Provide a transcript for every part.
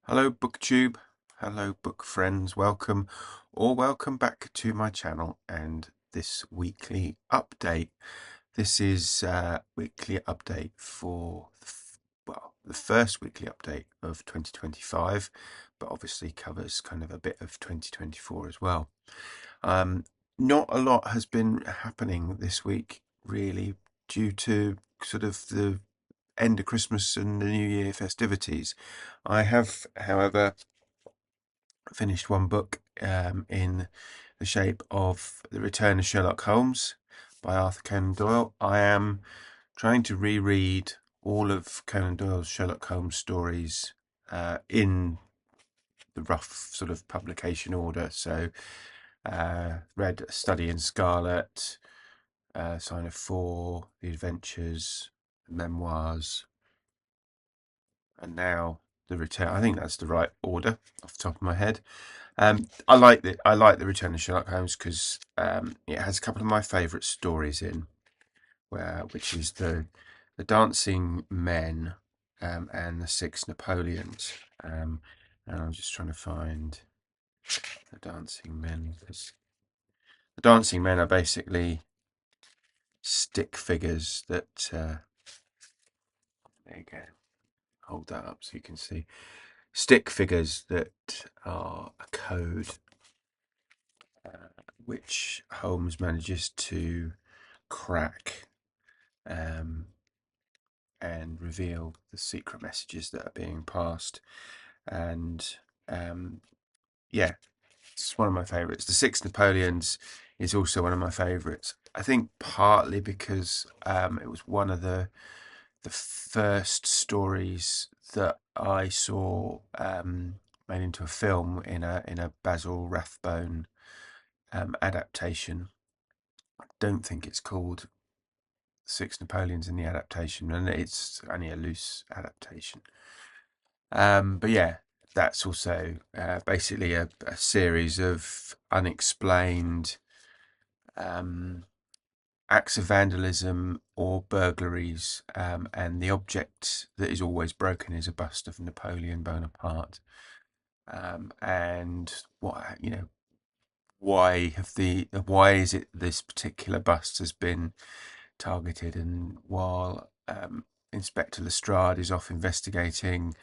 Hello BookTube, hello book friends, welcome back to my channel and this weekly update. This is weekly update for the first weekly update of 2025, but obviously covers kind of a bit of 2024 as well. Not a lot has been happening this week really due to sort of the end of Christmas and the New Year festivities. I have, however, finished one book in the shape of The Return of Sherlock Holmes by Arthur Conan Doyle. I am trying to reread all of Conan Doyle's Sherlock Holmes stories in the rough sort of publication order. So read Study in Scarlet, Sign of Four, The Adventures, the Memoirs, and now The Return. I think that's the right order off the top of my head. I like the Return of Sherlock Holmes because it has a couple of my favourite stories in, which is the Dancing Men and the Six Napoleons. And I'm just trying to find the Dancing Men, because the Dancing Men are basically stick figures that there you go. Hold that up so you can see stick figures that are a code which Holmes manages to crack and reveal the secret messages that are being passed. And yeah, it's one of my favourites. The Six Napoleons is also one of my favourites. I think partly because it was one of the first stories that I saw made into a film in a Basil Rathbone adaptation. I don't think it's called Six Napoleons in the adaptation, and it's only a loose adaptation. But yeah, that's also basically a series of unexplained acts of vandalism or burglaries, and the object that is always broken is a bust of Napoleon Bonaparte. And what why is it this particular bust has been targeted? And while Inspector Lestrade is off investigating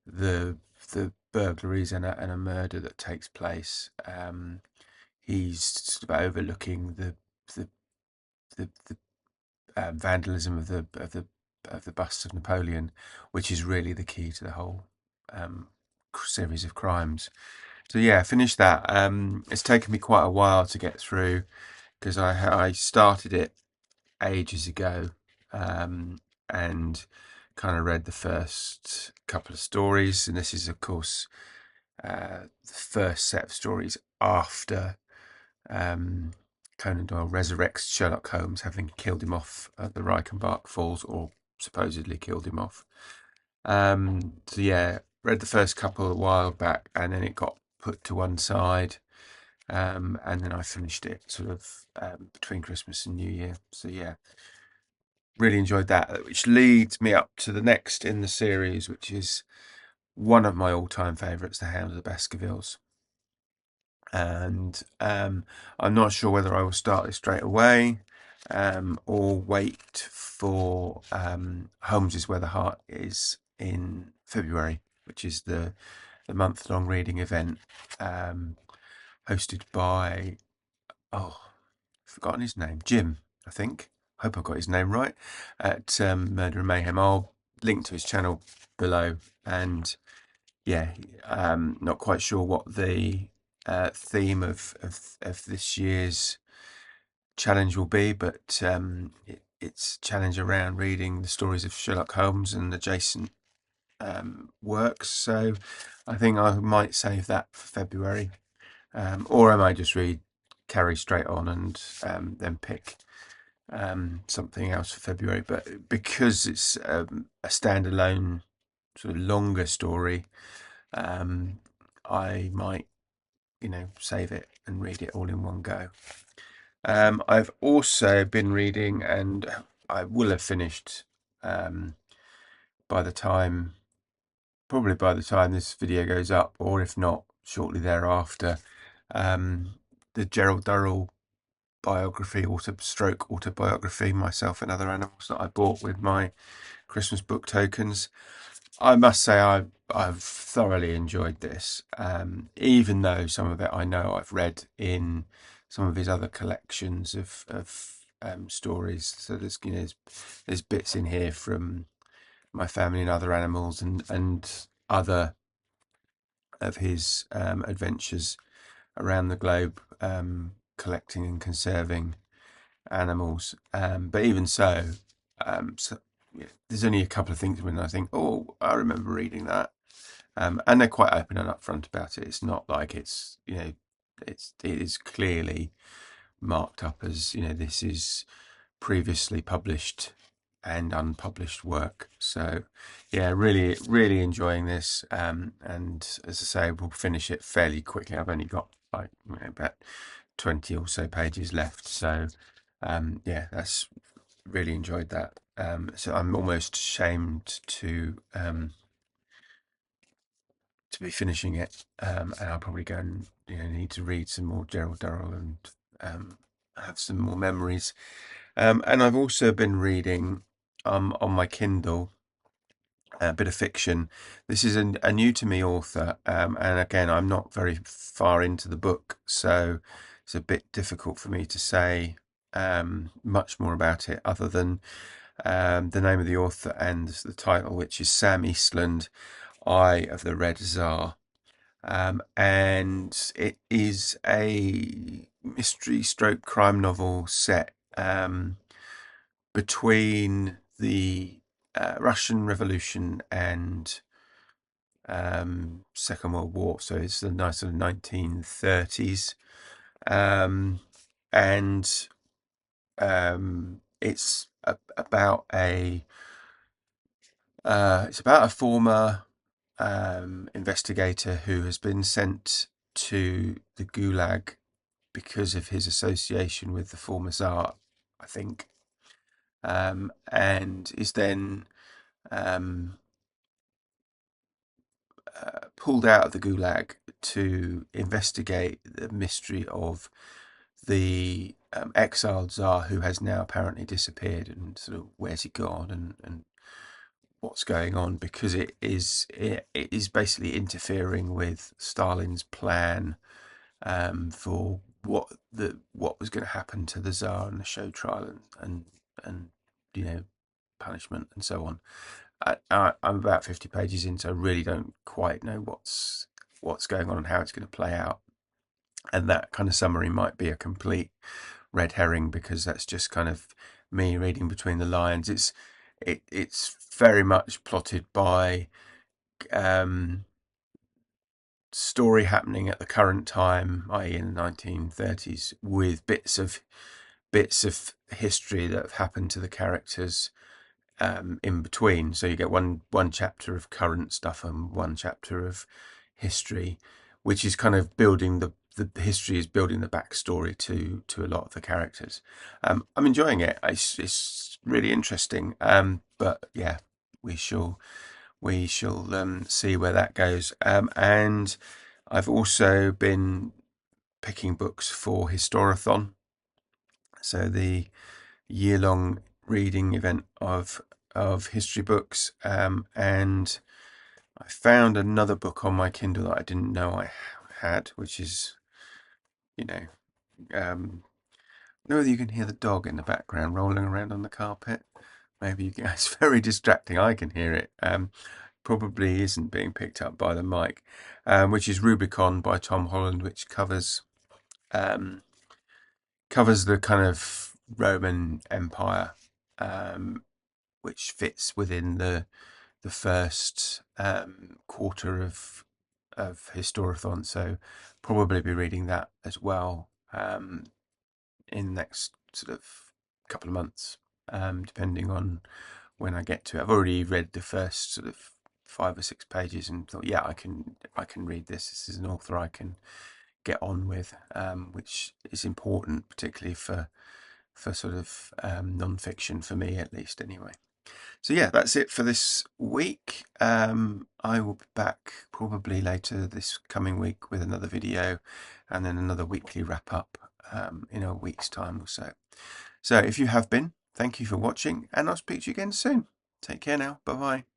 the burglaries and a murder that takes place, he's sort of overlooking the vandalism of the bust of Napoleon, which is really the key to the whole series of crimes. So yeah, finished that. It's taken me quite a while to get through because I started it ages ago, and kind of read the first couple of stories, and this is of course the first set of stories after Conan Doyle resurrects Sherlock Holmes, having killed him off at the Reichenbach Falls, or supposedly killed him off. So yeah, read the first couple a while back, and then it got put to one side, and then I finished it sort of between Christmas and New Year. So yeah, really enjoyed that, which leads me up to the next in the series, which is one of my all-time favourites, The Hound of the Baskervilles. And I'm not sure whether I will start this straight away or wait for Holmes is Where the Heart Is in February, which is the month-long reading event hosted by, oh, I've forgotten his name, Jim, I think. I hope I got his name right, at Murder and Mayhem. I'll link to his channel below. And yeah, not quite sure what the theme of this year's challenge will be, but it's a challenge around reading the stories of Sherlock Holmes and adjacent works. So I think I might save that for February, or I might just carry straight on and then pick something else for February. But because it's a standalone sort of longer story, I might save it and read it all in one go. I've also been reading, and I will have finished by the time, probably by the time this video goes up, or if not, shortly thereafter, um, the Gerald Durrell biography, autobiography, Myself and Other Animals, that I bought with my Christmas book tokens. I must say I've thoroughly enjoyed this, even though some of it I know I've read in some of his other collections of stories. So there's bits in here from My Family and Other Animals, and other of his adventures around the globe, collecting and conserving animals. But even so yeah, there's only a couple of things when I think, oh, I remember reading that. And they're quite open and upfront about it. It's not like it is clearly marked up as, this is previously published and unpublished work. So yeah, really, really enjoying this. And as I say, we'll finish it fairly quickly. I've only got like about 20 or so pages left. So yeah, that's really enjoyed that. So I'm almost ashamed to be finishing it, and I'll probably go and need to read some more Gerald Durrell and have some more memories. And I've also been reading on my Kindle a bit of fiction. This is a new to me author, and again, I'm not very far into the book, so it's a bit difficult for me to say much more about it, other than the name of the author and the title, which is Sam Eastland, Eye of the Red Tsar. And it is a mystery stroke crime novel set between the Russian Revolution and Second World War. So it's the nice sort of 1930s, and it's about a former investigator who has been sent to the Gulag because of his association with the former Tsar, I think, and is then um, pulled out of the Gulag to investigate the mystery of the exiled Tsar, who has now apparently disappeared, and sort of where's he gone, and what's going on, because it is basically interfering with Stalin's plan for what was going to happen to the Tsar and the show trial, and punishment and so on. I'm about 50 pages in, so I really don't quite know what's going on and how it's going to play out. And that kind of summary might be a complete red herring, because that's just kind of me reading between the lines. It's very much plotted by story happening at the current time, i.e., in the 1930s, with bits of history that have happened to the characters in between. So you get one chapter of current stuff and one chapter of history, which is kind of building the history is building the backstory to a lot of the characters. I'm enjoying it. It's really interesting. But yeah, we shall see where that goes. And I've also been picking books for Historathon, so the year-long reading event of history books. And I found another book on my Kindle that I didn't know I had, which is, um, I know that you can hear the dog in the background rolling around on the carpet. Maybe you can, it's very distracting. I can hear it. Probably isn't being picked up by the mic, which is Rubicon by Tom Holland, which covers the kind of Roman Empire, which fits within the first quarter of Historathon. So probably be reading that as well in the next sort of couple of months, depending on when I get to it. I've already read the first sort of 5 or 6 pages and thought, yeah, I can read this. This is an author I can get on with, which is important, particularly for sort of non-fiction, for me at least, anyway. So yeah, that's it for this week. I will be back probably later this coming week with another video and then another weekly wrap up in a week's time or so. So if you have been, thank you for watching, and I'll speak to you again soon. Take care now. Bye bye.